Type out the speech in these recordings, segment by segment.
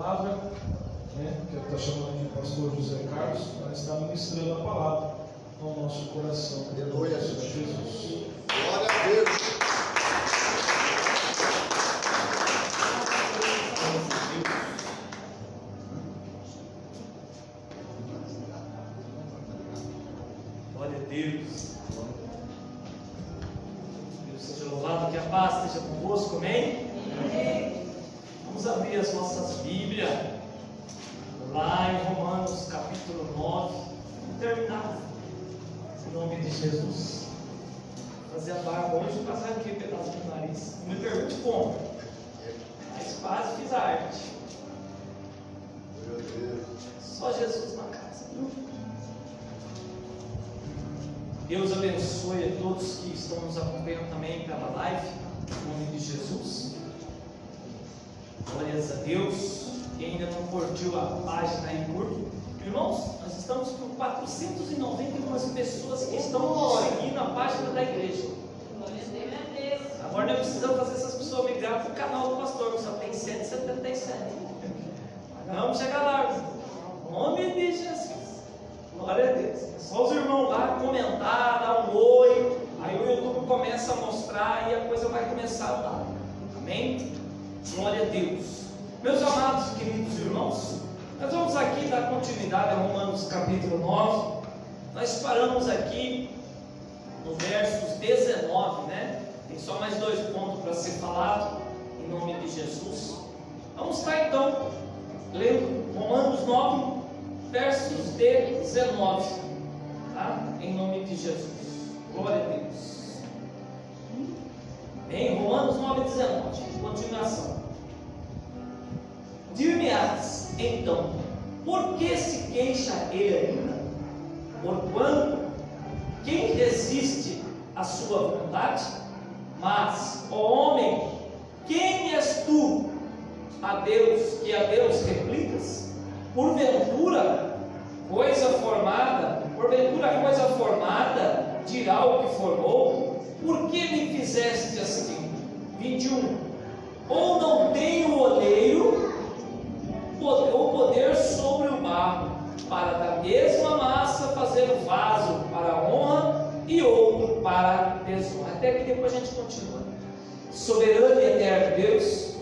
palavra, né, que está chamando aqui o pastor José Carlos, para estar ministrando a palavra ao nosso coração. Aleluia, Jesus. Glória a Deus. Glória a Deus. Deus seja louvado, que a paz esteja convosco, amém? Amém. Vamos abrir as nossas Bíblias lá em Romanos capítulo 9. Vamos terminar em nome de Jesus. Vou fazer a barba hoje, vou passar aqui um pedaço do nariz. Não me pergunte como, mas quase fiz a arte. Meu Deus. Só Jesus na casa. Deus abençoe a todos que estão nos acompanhando também pela live, em nome de Jesus. Glórias a Deus. Quem ainda não curtiu a página aí, curte. Irmãos, nós estamos com 491 pessoas que estão nos seguindo a página da igreja. Agora nós precisamos fazer essas pessoas migrar para o canal do pastor, que só tem 177. Vamos chegar lá, em nome de Jesus. Glória a Deus. É só os irmãos lá comentar, dar um oi. Aí o YouTube começa a mostrar e a coisa vai começar a dar. Amém? Glória a Deus. Meus amados e queridos irmãos, nós vamos aqui dar continuidade a Romanos capítulo 9. Nós paramos aqui no versos 19, né? Tem só mais 2 pontos para ser falado, em nome de Jesus. Vamos estar então lendo Romanos 9, versos 19, tá? Em nome de Jesus. Glória a Deus. Em Romanos 9, 19, continuação. Dir-me-ás, então, por que se queixa ele ainda? Porquanto, quem resiste à sua vontade? Mas, ó homem, quem és tu a Deus, que a Deus replicas? Porventura coisa formada dirá o que formou? Por que me fizeste assim? 21. Ou não tem o oleiro o poder sobre o barro, para da mesma massa fazer o vaso para a honra e outro para a desonra? Até que depois a gente continua. Soberano e eterno Deus,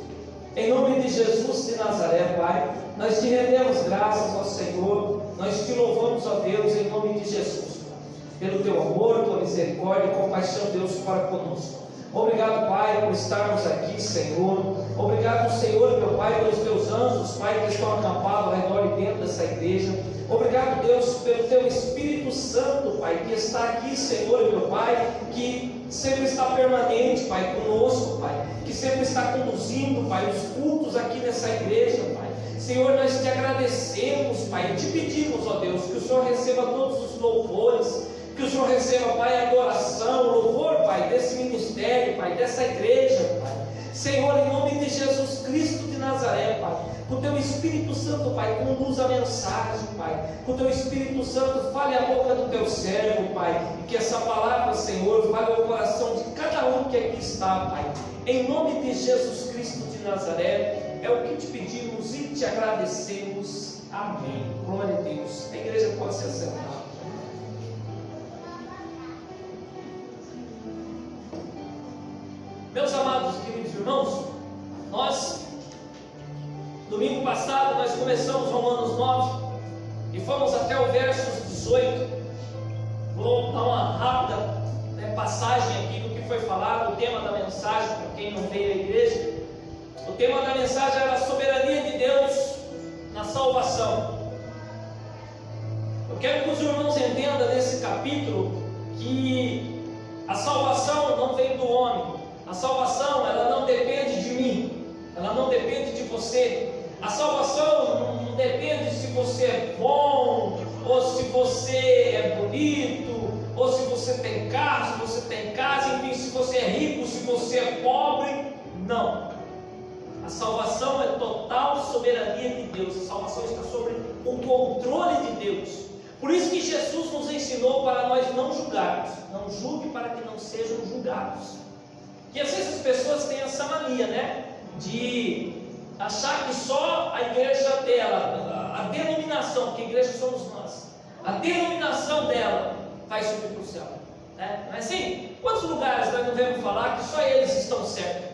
em nome de Jesus de Nazaré, Pai, nós te rendemos graças ao Senhor, nós te louvamos, ó Deus, em nome de Jesus, pelo teu amor, tua misericórdia e compaixão, Deus, para conosco. Obrigado, Pai, por estarmos aqui, Senhor. Obrigado, Senhor, meu Pai, pelos teus anjos, Pai, que estão acampados ao redor e dentro dessa igreja. Obrigado, Deus, pelo teu Espírito Santo, Pai, que está aqui, Senhor, meu Pai, que sempre está permanente, Pai, conosco, Pai, que sempre está conduzindo, Pai, os cultos aqui nessa igreja, Pai. Senhor, nós te agradecemos, Pai, e te pedimos, ó Deus, que o Senhor receba todos os louvores, que o Senhor receba, Pai, a adoração, o louvor, Pai, desse ministério, Pai, dessa igreja, Pai. Senhor, em nome de Jesus Cristo de Nazaré, Pai, com o teu Espírito Santo, Pai, conduz a mensagem, Pai, com o teu Espírito Santo, fale a boca do teu servo, Pai, e que essa palavra, Senhor, fale ao coração de cada um que aqui está, Pai, em nome de Jesus Cristo de Nazaré, é o que te pedimos e te agradecemos. Amém. Glória a Deus. A igreja pode se assentar. Meus amados e queridos irmãos, domingo passado, nós começamos Romanos 9 e fomos até o versos 18. Vou dar uma rápida passagem aqui do que foi falado, o tema da mensagem, para quem não veio à igreja. O tema da mensagem era a soberania de Deus na salvação. Eu quero que os irmãos entendam nesse capítulo que a salvação não vem do homem. A salvação, ela não depende de mim, ela não depende de você. A salvação não depende se você é bom, ou se você é bonito, ou se você tem carro, se você tem casa, enfim, se você é rico, se você é pobre. Não. A salvação é total soberania de Deus. A salvação está sobre o controle de Deus. Por isso que Jesus nos ensinou para nós não julgarmos. Não julgue para que não sejam julgados. E às vezes as pessoas têm essa mania, né? De achar que só a igreja denominação, porque a igreja somos nós, a denominação dela vai subir para o céu. Não é assim? Quantos lugares nós não devemos falar que só eles estão certos?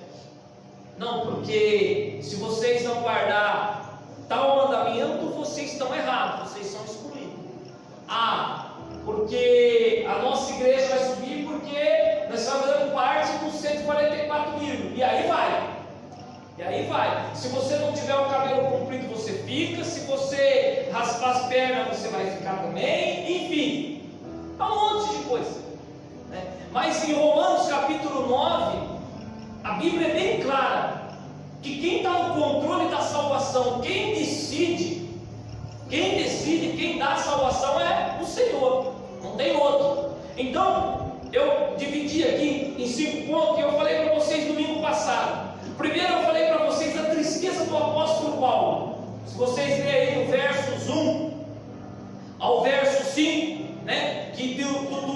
Não, porque se vocês não guardar tal mandamento, vocês estão errados, vocês são excluídos. Porque a nossa igreja vai subir porque nós estamos fazendo parte dos 144 mil. E aí vai. Se você não tiver o cabelo comprido, você fica. Se você raspar as pernas, você vai ficar também. Enfim, há um monte de coisa. Mas em Romanos capítulo 9, a Bíblia é bem clara que quem está no controle da salvação, quem decide, quem dá a salvação é o Senhor, não tem outro. Então, eu dividi aqui em 5 pontos que eu falei para vocês domingo passado. Primeiro eu falei para vocês a tristeza do apóstolo Paulo. Se vocês lerem aí do versos 1 ao verso 5, que do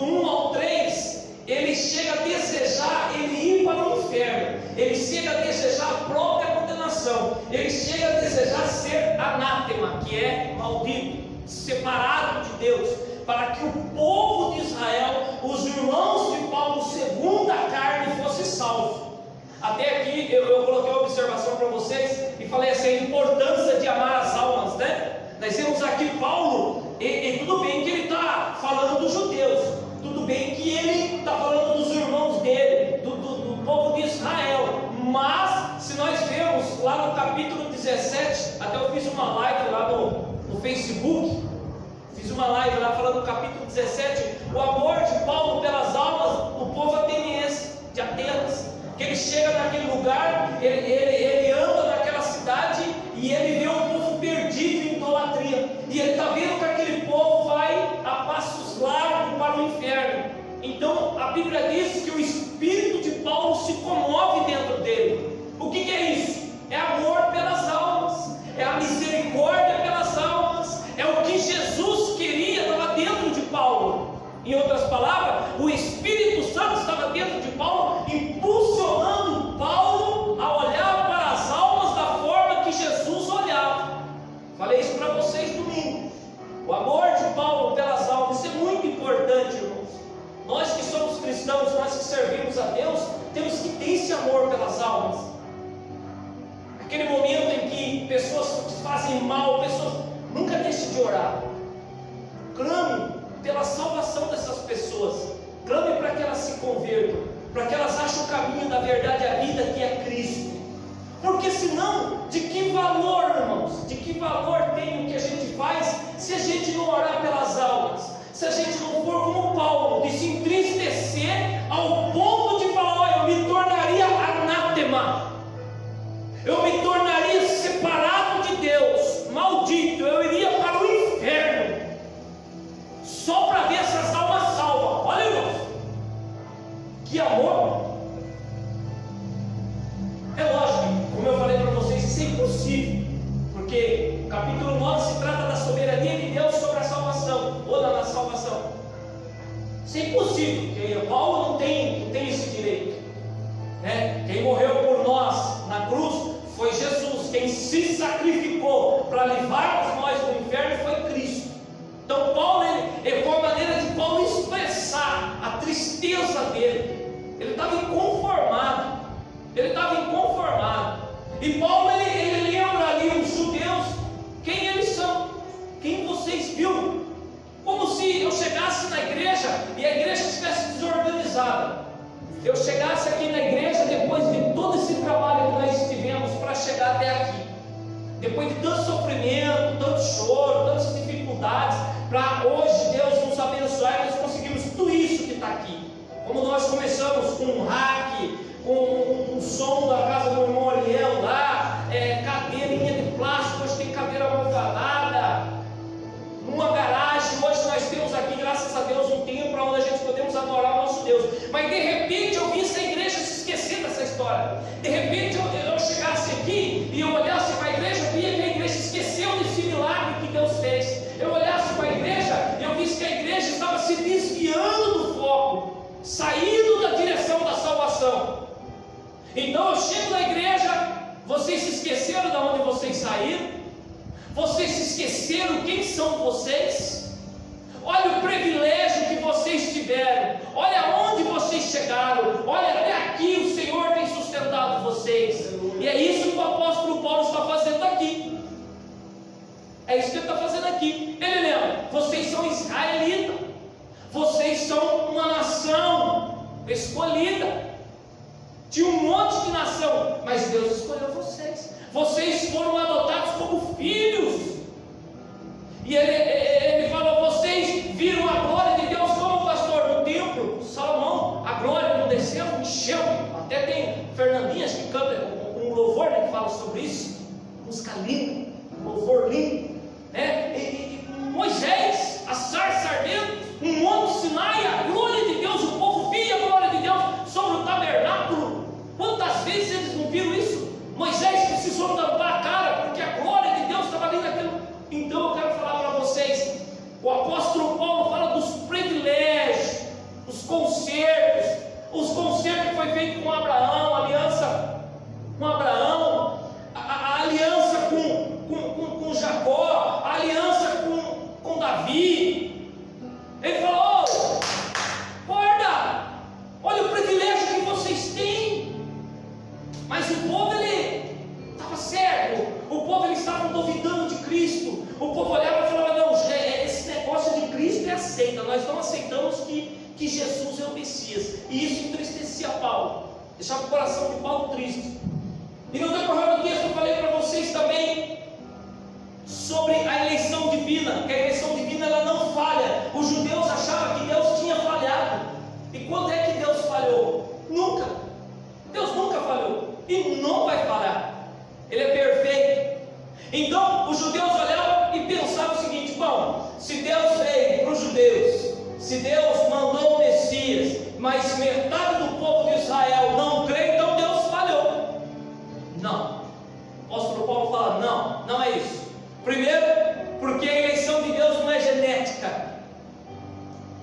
1 ao 3, ele chega a desejar ele ir para o inferno, ele chega a desejar a própria condenação, ele chega a desejar ser anátema, que é maldito, separado de Deus, para que o povo de Israel, os irmãos de Paulo segundo a carne, fosse salvo. Até aqui eu coloquei uma observação para vocês e falei assim, a importância de amar as almas, Nós temos aqui Paulo, e tudo bem que ele está falando dos judeus, tudo bem que ele está falando dos irmãos dele, do povo de Israel, mas se nós vemos lá no capítulo 17, até eu fiz uma live lá no Facebook, falando no capítulo 17, o amor de Paulo pelas almas do povo ateniense, de Atenas, que ele chega naquele lugar, ele anda naquela cidade e ele vê um povo perdido em idolatria, e ele está vendo que aquele povo vai a passos largos para o inferno. Então a Bíblia diz que o espírito de Paulo se comove dentro dele. O que é isso? É amor pelas almas, é a misericórdia pelas almas, é o que Jesus queria, estava dentro de Paulo. Em outras palavras, o Espírito Santo estava dentro de Paulo, impulsionando Paulo a olhar para as almas da forma que Jesus olhava. Falei isso para vocês domingo. O amor de Paulo pelas almas, isso é muito importante, irmãos. Nós que somos cristãos, nós que servimos a Deus, temos que ter esse amor pelas almas. Aquele momento em que pessoas fazem mal, pessoas, nunca deixe de orar. Clame pela salvação dessas pessoas. Clame para que elas se convertam, para que elas achem o caminho da verdade e a vida, que é Cristo. Porque senão, de que valor, irmãos? De que valor tem o que a gente faz se a gente não orar pelas almas? Se a gente não for como Paulo, de se entristecer ao ponto de falar, olha, eu me tornaria anátema, eu me tornaria separado de Deus, maldito, eu iria para o inferno, só para ver essas almas salvas. Olha, irmãos, que amor! É lógico, como eu falei para vocês, isso é impossível, porque o capítulo 9 se trata da soberania de Deus sobre a salvação, ou na salvação. Isso é impossível, porque Paulo não tem esse direito, Quem morreu por nós na cruz foi Jesus, quem se sacrificou para levarmos nós do inferno foi Cristo. Então Paulo, foi uma maneira de Paulo expressar a tristeza dele. Ele estava inconformado. E Paulo, ele lembra ali os judeus, quem eles são, quem vocês viram. Como se eu chegasse na igreja e a igreja estivesse desorganizada. Eu chegasse aqui na igreja depois de todo esse trabalho que nós tivemos para chegar até aqui. Depois de tanto sofrimento, tanto choro, tantas dificuldades, para hoje Deus nos abençoar e nós conseguimos tudo isso que está aqui. Como nós começamos com um hack, com um som da casa do irmão Ariel lá, cadeirinha de plástico, hoje tem cadeira almofadada, numa garagem. Hoje nós temos aqui, graças a Deus, um templo onde a gente podemos adorar o nosso Deus. Mas de repente eu vi essa igreja se esquecer dessa história. De repente eu chegasse aqui e eu olhasse para a igreja, eu via que a igreja esqueceu desse milagre que Deus fez. Eu olhasse para a igreja e eu vi que a igreja estava se desviando do foco, saindo da direção da salvação. Então eu chego na igreja, vocês se esqueceram de onde vocês saíram, Vocês se esqueceram quem são vocês? Olha o privilégio que vocês tiveram, olha onde vocês chegaram, olha até aqui o Senhor tem sustentado vocês. E é isso que o apóstolo Paulo está fazendo aqui. É isso que ele está fazendo aqui. Ele lembra: vocês são israelitas, vocês são uma nação escolhida. Tinha um monte de nação, mas Deus escolheu vocês. Vocês foram adotados como filhos. E ele falou: vocês viram a glória de Deus como, pastor? No templo, Salomão, a glória não desceu, encheu. Até tem Fernandinha que canta um louvor, né, que fala sobre isso. Música linda, louvor lindo, né? E Moisés, a sarça ardendo, um monte Sinai, a glória de Deus, o povo via a glória de Deus sobre o tabernáculo. Quantas vezes eles não viram isso? Moisés precisou tampar a cara, porque a glória de Deus estava ali naquilo. Então eu quero falar para vocês, o apóstolo Paulo fala dos privilégios, os concertos que foi feito com Abraão, a aliança com Abraão, a aliança com Jacó, a aliança com Davi. Ele falou: guarda, olha o privilégio que vocês têm. Mas o povo, ele estava cego, o povo, eles estavam duvidando de Cristo. O povo olhava e falava: não, esse negócio de Cristo é aceita, nós não aceitamos que Jesus é o Messias. E isso entristecia Paulo, deixava o coração de Paulo triste. E no decorrer do texto eu falei para vocês também sobre a eleição divina, que a eleição divina ela não falha. Os judeus achavam que Deus tinha falhado. E quando é que Deus falhou? Nunca. Deus nunca falhou e não vai falhar. Ele é perfeito. Então os judeus olhavam e pensavam o seguinte: bom, se Deus veio para os judeus, se Deus mandou o Messias, mas metade do povo de Israel não crê, então Deus falhou. Não. O apóstolo Paulo fala: não é isso. Primeiro, porque a eleição de Deus não é genética.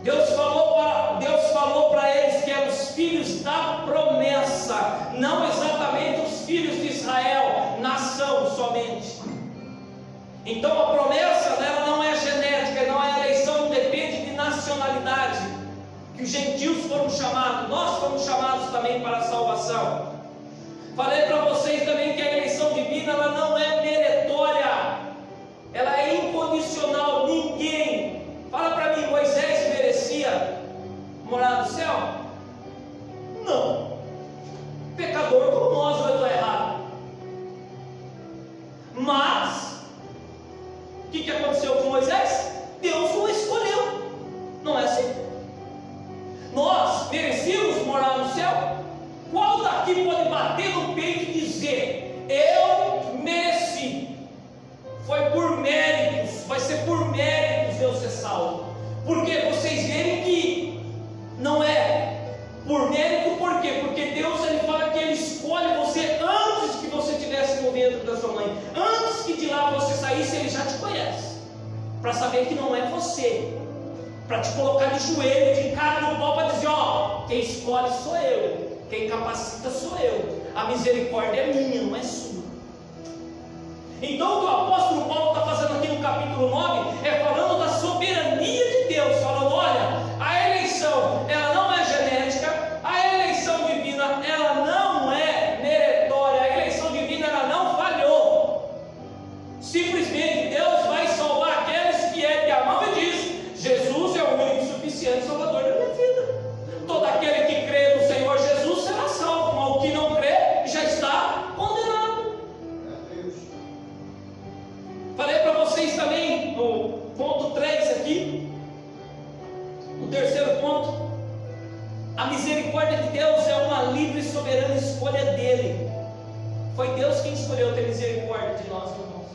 Deus falou para eles que eram os filhos da promessa, não exatamente os filhos de Israel, nação somente. Então a promessa dela não é genética, não é eleição, depende de nacionalidade. Que os gentios foram chamados, nós fomos chamados também para a salvação. Falei para vocês também que a eleição divina ela não é meretória, ela é incondicional. Ninguém, fala para mim, Moisés merecia morar no céu? Não. Pecador como nós, eu estou errado. Mas o que aconteceu com Moisés? Deus o escolheu. Não é assim? Nós merecíamos morar no céu? Qual daqui pode bater no peito e dizer: eu mereci? Foi por méritos, vai ser por méritos eu ser salvo. Porque vocês verem que não é por mérito. Por quê? Porque Deus, ele fala que ele escolhe você antes que você estivesse no ventre da sua mãe. Antes que de lá você saísse, ele já te conhece, para saber que não é você, para te colocar de joelho, de cara no pau, para dizer: ó, quem escolhe sou eu, quem capacita sou eu, a misericórdia é minha, não é sua. Então o que o apóstolo Paulo está fazendo aqui no capítulo 9 é falando da soberania de Deus, falando: olha, a eleição ela não é genética, a eleição divina ela não é meretória, a eleição divina ela não falhou. Simplesmente Deus vai salvar aqueles que ele amava e diz: Jesus é o único e suficiente Salvador da minha vida. Todo aquele que crê no Senhor Jesus será salvo, mas o que não crê já está condenado. Falei para vocês também no ponto 3 aqui, o terceiro ponto: a misericórdia de Deus é uma livre e soberana escolha dele. Foi Deus quem escolheu ter misericórdia de nós, irmãos.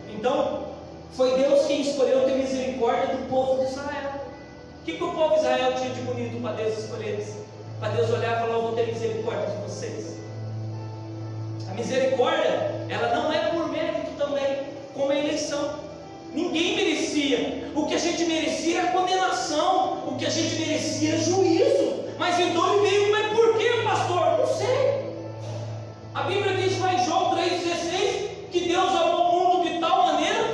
Então, foi Deus quem escolheu ter misericórdia do povo de Israel. O que o povo de Israel tinha de bonito para Deus escolher? Para Deus olhar e falar: eu vou ter misericórdia de vocês. A misericórdia, ela não é por mérito também, como a eleição. Ninguém merecia. O que a gente merecia era condenação, o que a gente merecia era juízo. Mas então ele veio: mas por que, pastor? Não sei. A Bíblia diz lá em João 3,16 que Deus amou o mundo de tal maneira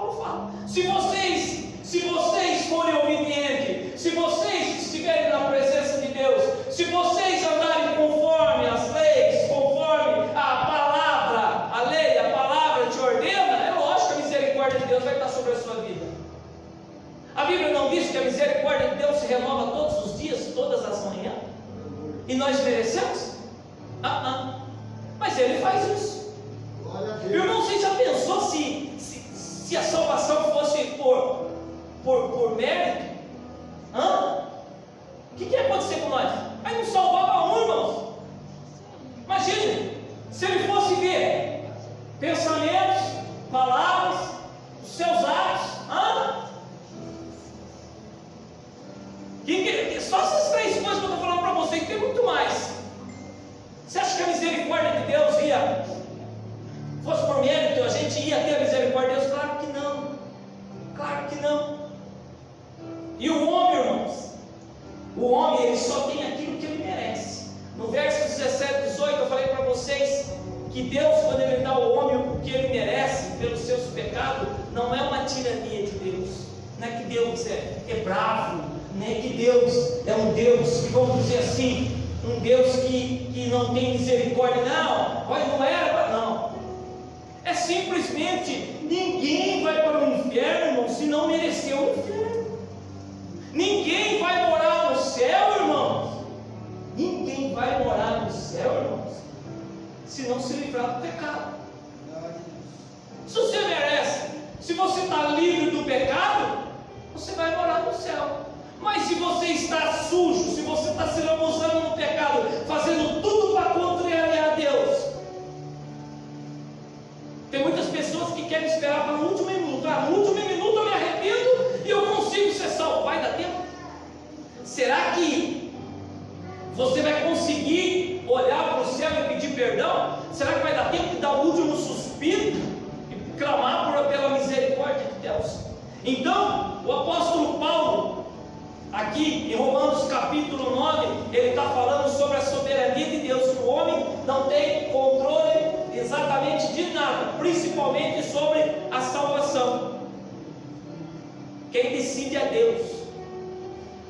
Paulo fala. Se vocês forem obedientes, se vocês estiverem na presença de Deus, se vocês andarem conforme as leis, conforme a palavra, a lei, a palavra te ordena, é lógico que a misericórdia de Deus vai estar sobre a sua vida. A Bíblia não diz que a misericórdia de Deus se renova todos os dias, todas as manhãs? E nós merecemos? Mas Ele faz isso. Irmão, você já pensou se a salvação fosse por mérito? O que ia acontecer com nós? Aí não salvava um, irmãos. Imagine, se Ele fosse ver pensamentos, palavras, os seus atos. Só essas 3 coisas que eu estou falando para vocês, tem muito mais. Você acha que a misericórdia de Deus fosse por mérito, a gente ia ter a misericórdia de Deus? Claro que não. Claro que não. E o homem, irmãos, o homem ele só tem aquilo que ele merece. No verso 17, 18, eu falei para vocês que Deus, quando Ele dá ao homem o que ele merece pelos seus pecados, não é uma tirania de Deus. Não é que Deus é bravo, não é que Deus é um Deus que, vamos dizer assim, um Deus que não tem misericórdia. Não era, não. É simplesmente, ninguém vai para o inferno, irmão, se não mereceu o inferno. Ninguém vai morar no céu, irmãos. Ninguém vai morar no céu, irmãos, se não se livrar do pecado. Se você merece, se você está livre do pecado, você vai morar no céu. Mas se você está sujo, se você está se lambuzando no pecado, fazendo tudo para contrariar a Deus, tem muitas pessoas que querem esperar para o último minuto. No último minuto eu me arrependo e eu consigo ser salvo. Vai dar tempo? Será que você vai conseguir olhar para o céu e pedir perdão? Será que vai dar tempo de dar o último suspiro e clamar pela misericórdia de Deus? Então, o apóstolo Paulo, aqui em Romanos capítulo 9, ele está falando sobre a soberania de Deus, que o homem não tem controle exatamente de nada, principalmente sobre a salvação. Quem decide é Deus.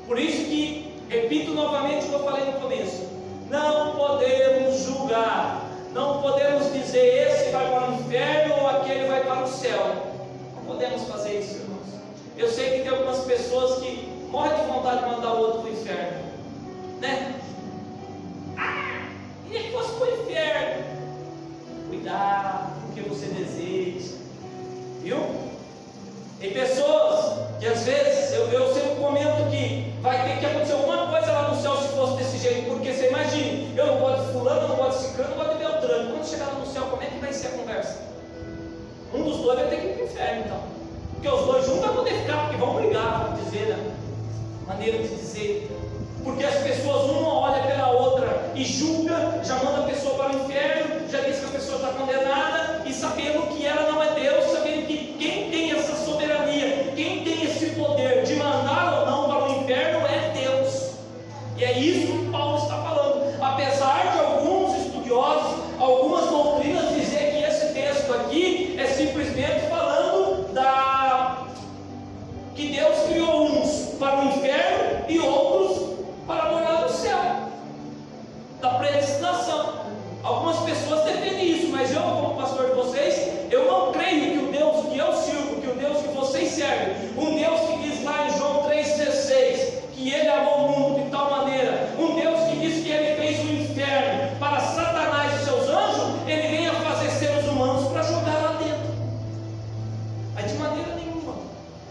Por isso que, repito novamente o que eu falei no começo, não podemos julgar, não podemos dizer esse vai para o inferno ou aquele vai para o céu. Não podemos fazer isso, irmãos. Eu sei que tem algumas pessoas que morrem de vontade de mandar o outro para o inferno, né? Queria que fosse para o inferno. Cuidado com o que você deseja, viu? Tem pessoas que às vezes eu sempre comento que vai ter que acontecer alguma coisa lá no céu se fosse desse jeito, porque você imagina, eu não gosto de fulano, eu não gosto de ciclano, eu não gosto de Beltrano. Quando chegar lá no céu, como é que vai ser a conversa? Um dos dois vai ter que ir para o inferno, então, porque os dois juntos vão poder ficar, porque vão brigar, vamos dizer, né? Maneira de dizer, porque as pessoas uma olha pela outra e julga, já manda a pessoa para o inferno, já diz que a pessoa está condenada, e sabendo que ela não é Deus, sabendo que quem tem essa soberania, quem tem esse poder de mandar ou não para o inferno é Deus. E é isso que Paulo está falando. Apesar de alguns estudiosos, algumas doutrinas dizer que esse texto aqui é simplesmente falando que Deus criou uns para o inferno e outros para morar no céu, da predestinação. Algumas pessoas defendem isso, mas eu, como pastor de vocês, eu não creio que o Deus que eu sirvo, que o Deus que vocês servem, um Deus que diz lá em João 3,16 que Ele amou o mundo de tal maneira, um Deus que diz que Ele fez o inferno para Satanás e seus anjos, Ele venha fazer seres humanos para jogar lá dentro. Mas de maneira nenhuma,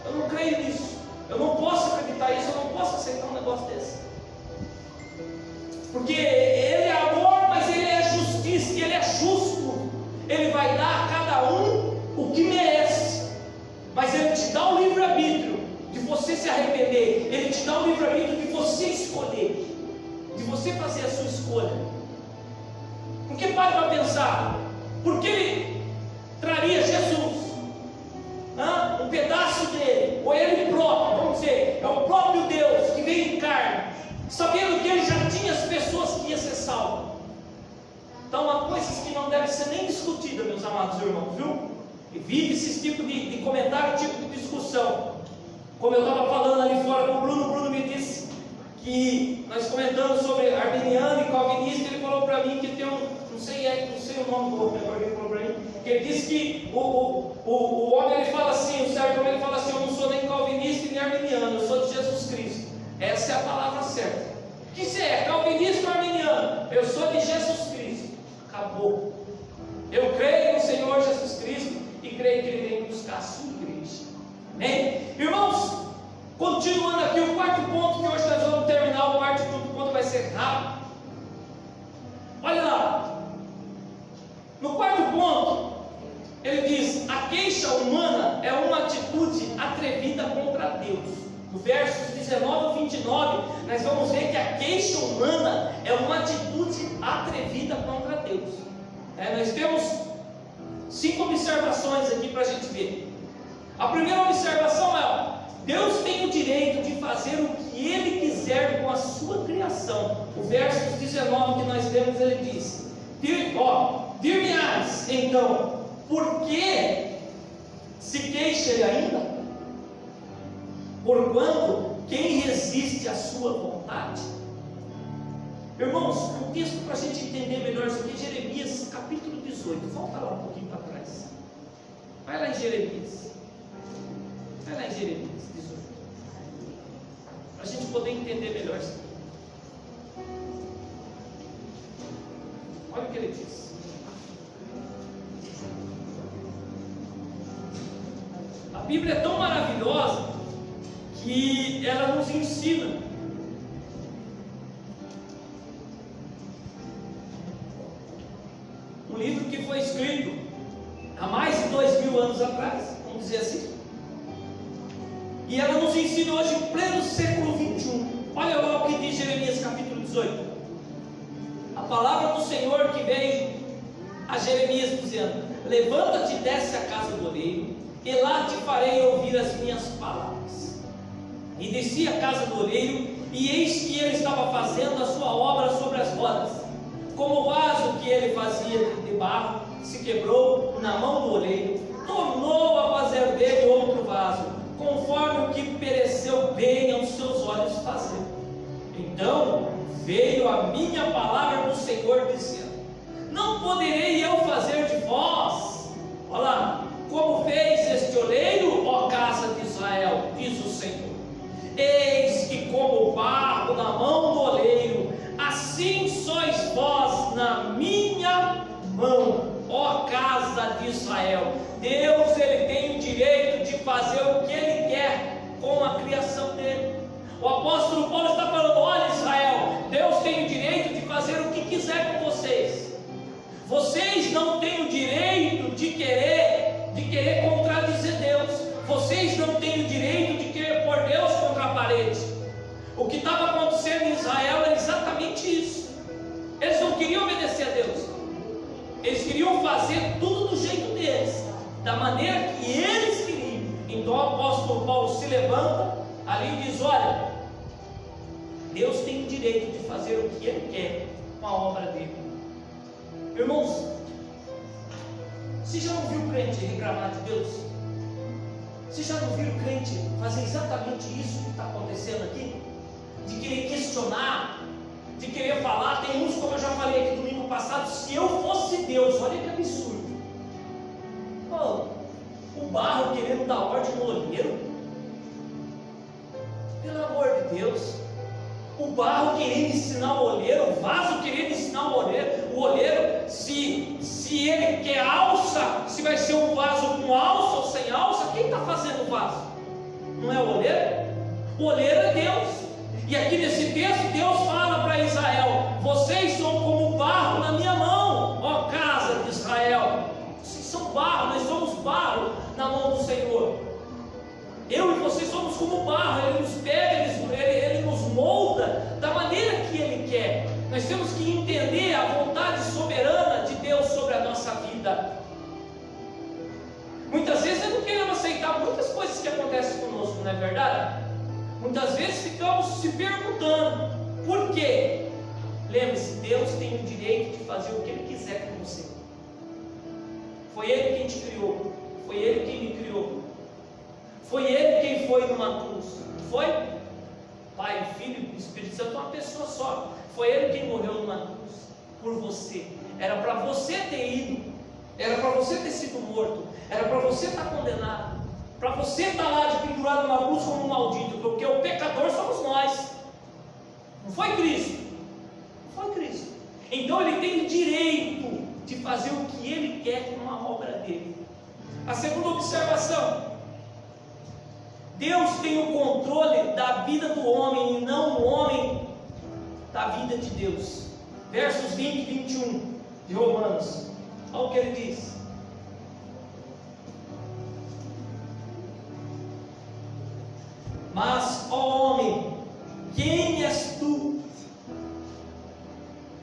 eu não creio nisso. Eu não posso acreditar nisso, eu não posso aceitar um negócio desse. Porque Ele é amor, mas Ele é justiça, Ele é justo. Ele vai dar a cada um o que merece. Mas Ele te dá o livre-arbítrio de você se arrepender. Ele te dá o livre-arbítrio de você escolher, de você fazer a sua escolha. Porque pare para pensar, por que Ele traria Jesus? Um pedaço dele, ou Ele próprio, vamos dizer, é o próprio Deus que veio em carne, sabendo que Ele já tinha as pessoas que iam ser salvas. Então, há coisas que não devem ser nem discutidas, meus amados irmãos, viu? evite esse tipo de comentário, tipo de discussão. Como eu estava falando ali fora com o Bruno me disse que nós comentamos sobre arminiano e calvinista. Ele falou para mim que tem não sei o nome do outro, ele falou para mim, que ele disse que o homem, ele fala assim, o certo homem, ele fala assim: eu não sou nem calvinista nem arminiano, eu sou de Jesus Cristo. Essa é a palavra certa. O que você é, calvinista ou arminiano? Eu sou de Jesus Cristo. Acabou. Eu creio no Senhor Jesus Cristo e creio que Ele vem buscar a sua igreja. Amém? Irmãos, continuando aqui o quarto ponto, que hoje nós vamos terminar o quarto ponto, vai ser rápido. Olha lá. No quarto ponto, ele diz: a queixa humana é uma atitude atrevida contra Deus. No versos 19 ao 29, nós vamos ver que a queixa humana é uma atitude atrevida contra Deus. Nós temos 5 observações aqui para a gente ver. A primeira observação é: Deus tem o direito de fazer o que Ele quiser com a sua criação. O versos 19 que nós vemos, ele diz: dir-me-ás então, por que se queixa ele ainda? Porquanto quem resiste à sua vontade? Irmãos, um texto para a gente entender melhor isso aqui, Jeremias capítulo 18. Volta lá um pouquinho para trás. Vai lá em Jeremias. Vai lá em Jeremias 18. Para a gente poder entender melhor isso aqui. Olha o que ele diz. A Bíblia é tão maravilhosa que ela nos ensina. Um livro que foi escrito há mais de 2000 anos atrás, vamos dizer assim. E ela nos ensina hoje em pleno século 21. Olha lá o que diz Jeremias capítulo 18. A palavra do Senhor que veio a Jeremias dizendo: levanta-te e desce à casa do oleiro, e lá te farei ouvir as minhas palavras. E desci à casa do oleiro, e eis que ele estava fazendo a sua obra sobre as rodas. Como o vaso que ele fazia de barro se quebrou na mão do oleiro, tornou a fazer dele outro vaso, conforme o que pereceu bem aos seus olhos fazer. Então veio a minha palavra do Senhor dizendo: não poderei eu fazer de vós, olha lá, como fez este oleiro, ó casa de Israel, diz o Senhor. Eis que como o barro na mão do oleiro, assim sois vós na minha mão, ó casa de Israel. Deus, ele tem o direito de fazer o que ele quer com a criação dele. O apóstolo Paulo está falando: olha, Israel, Deus tem o direito de fazer o que quiser com vocês. Vocês não têm o direito de querer contradizer Deus. Vocês não têm o direito de querer pôr Deus contra a parede. O que estava acontecendo em Israel é exatamente isso. Eles não queriam obedecer a Deus. Eles queriam fazer tudo do jeito deles, da maneira que eles queriam. Então o apóstolo Paulo se levanta ali e diz: olha, Deus tem o direito de fazer o que Ele quer com a obra dele. Irmãos, você já não viu o crente reclamar de Deus? Você já não viu o crente fazer exatamente isso que está acontecendo aqui? De querer questionar, de querer falar. Tem uns, como eu já falei aqui domingo passado: se eu fosse Deus, olha que absurdo. O barro querendo dar ordem no olheiro, pelo amor de Deus. O barro querendo ensinar o olheiro, o vaso querendo ensinar o olheiro, se ele quer alça, se vai ser um vaso com alça ou sem alça, quem está fazendo o vaso? Não é o olheiro? O olheiro é Deus. E aqui nesse texto, Deus fala para Israel: vocês são como barro na minha mão, ó casa de Israel. Vocês são barro, nós somos barro na mão do Senhor. Eu e vocês somos como barro. Ele nos pega, ele nos molda da maneira que Ele quer. Nós temos que entender a vontade soberana de Deus sobre a nossa vida. Muitas vezes nós não queremos aceitar muitas coisas que acontecem conosco, não é verdade? Muitas vezes ficamos se perguntando por quê. Lembre-se, Deus tem o direito de fazer o que Ele quiser com você. Foi Ele quem te criou, Foi Ele quem me criou. Foi Ele quem foi numa cruz. Foi? Pai, Filho e Espírito Santo, uma pessoa só. Foi Ele quem morreu numa cruz por você. Era para você ter ido. Era para você ter sido morto. Era para você estar condenado. Para você estar lá de pendurado numa cruz como um maldito. Porque o pecador somos nós. Não foi Cristo. Não foi Cristo. Então Ele tem o direito de fazer o que Ele quer com a obra dele. A segunda observação: Deus tem o controle da vida do homem e não o homem da vida de Deus. Versos 20 e 21 de Romanos. Olha o que ele diz. Mas, ó homem, quem és tu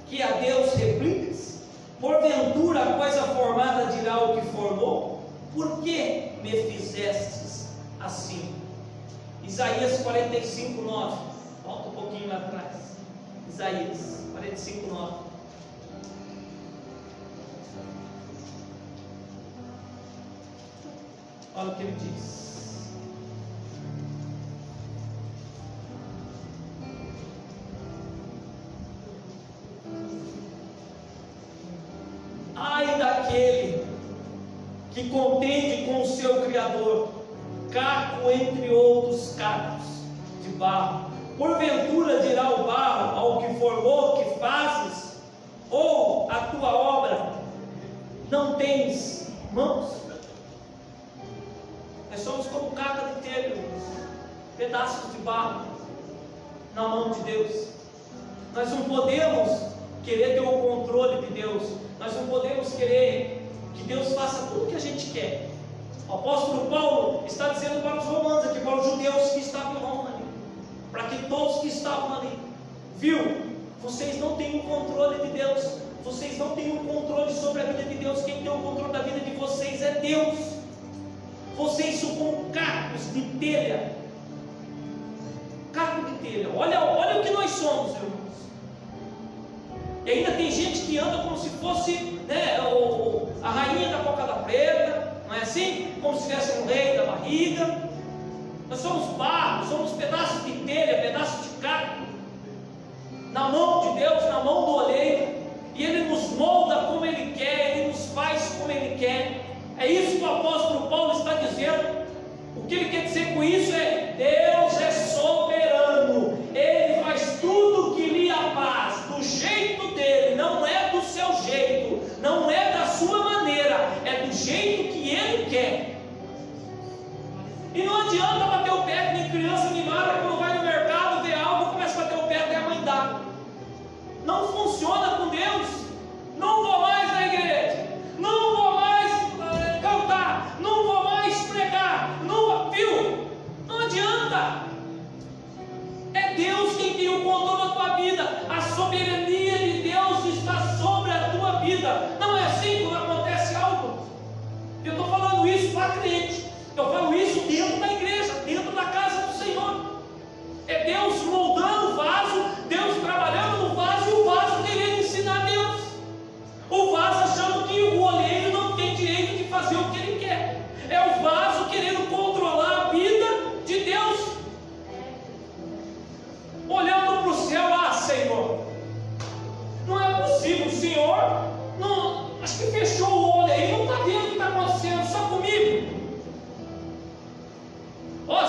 que a Deus replicas? Porventura a coisa formada dirá o que formou? Por que me fizestes assim? Isaías 45, 9. Volta um pouquinho lá atrás. Isaías 45, 9. Olha o que ele diz. Ai daquele que contende com o seu Criador, caco entre outros cacos de barro. Porventura dirá o barro ao que formou, que fazes? Ou a tua obra não tens mãos? Nós somos como caca de telha, pedaços de barro na mão de Deus. Nós não podemos querer ter o controle de Deus. Nós não podemos querer que Deus faça tudo o que a gente quer. O apóstolo Paulo está dizendo para os romanos aqui, para os judeus que estavam em Roma ali, para que todos que estavam ali, viu? Vocês não têm o controle de Deus. Vocês não têm o controle sobre a vida de Deus. Quem tem o controle da vida de vocês é Deus. Vocês são como cacos de telha. Caco de telha. Olha o que nós somos, irmãos. E ainda tem gente que anda como se fosse, né, a rainha da cocada preta, não é assim? Como se tivesse um rei da barriga. Nós somos barro, somos pedaços de telha, pedaços de caco, na mão de Deus, na mão do oleiro. E Ele nos molda como Ele quer, Ele nos faz como Ele quer. É isso que o apóstolo Paulo está dizendo. O que ele quer dizer com isso é: Deus é soberano, Ele faz tudo o que lhe apraz, do jeito dele, não é do seu jeito, não é da sua maneira, é do jeito que Ele quer. E não adianta bater o pé, que nem criança mimada, quando vai no mercado, vê algo, começa a bater o pé até a mãe dá. Não funciona com Deus. Não vou mais na igreja, não vou mais cantar, não vou mais pregar, não, viu? Não adianta. É Deus quem tem o controle da tua vida. A soberania de Deus está sobre a tua vida. Não é assim quando acontece algo. Eu estou falando isso para crente. Eu falo isso dentro da igreja, dentro da casa do Senhor. É Deus moldando o vaso, Deus trabalhando no vaso e o vaso querendo ensinar Deus. O vaso achando que o oleiro não tem direito de fazer o que ele quer. É o vaso querendo controlar a vida de Deus. Olhando para o céu, Senhor, não é possível, o Senhor não, acho que fechou o olho aí, não está vendo o que está acontecendo, só comigo.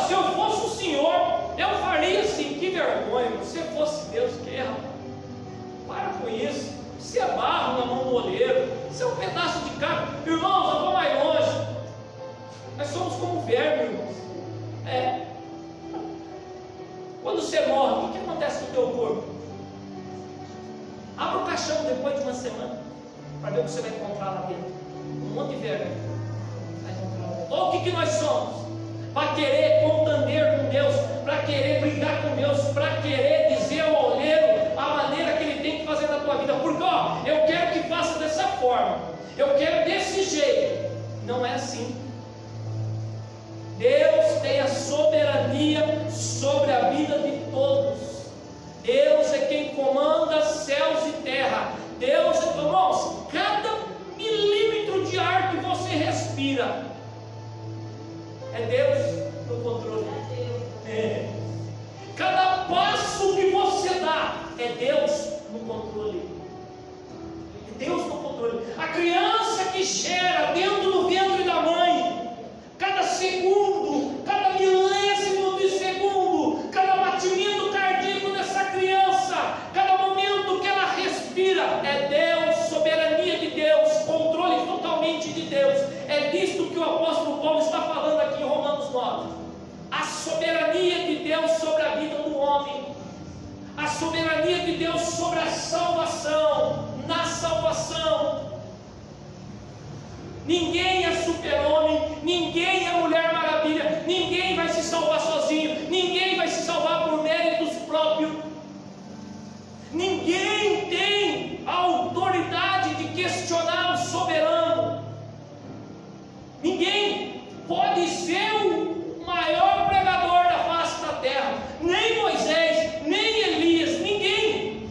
Se eu fosse o Senhor, eu faria assim. Que vergonha, se eu fosse Deus, que erra. Para com isso. Você é barro na mão do oleiro, você é um pedaço de carne. Irmãos, eu vou mais longe. Nós somos como verme, irmãos. Quando você morre, o que acontece com o teu corpo? Abra o caixão depois de uma semana, para ver o que você vai encontrar lá dentro. Um monte de verme. Olha o que nós somos. Para querer contender com Deus, para querer brigar com Deus, para querer dizer ao oleiro a maneira que ele tem que fazer na tua vida. Porque eu quero que faça dessa forma, eu quero desse jeito. Não é assim. Deus tem a soberania sobre a vida de todos. Deus é quem comanda céus e terra. Deus, irmãos, cada milímetro de ar que você respira no controle. Deus no controle. A criança que gera dentro do ventre da mãe, cada segundo, cada milésimo de segundo, cada batimento cardíaco dessa criança, cada momento que ela respira, é Deus, soberania de Deus, controle totalmente de Deus. É disto que o apóstolo Paulo está falando aqui em Romanos 9. A soberania de Deus sobre a vida do homem, a soberania de Deus sobre a salvação, na salvação. Ninguém é super-homem, ninguém é mulher maravilha, ninguém vai se salvar sozinho, ninguém vai se salvar por méritos próprios, ninguém tem a autoridade de questionar o soberano, ninguém pode ser o maior pregador da face da terra, nem Moisés, nem Elias, ninguém.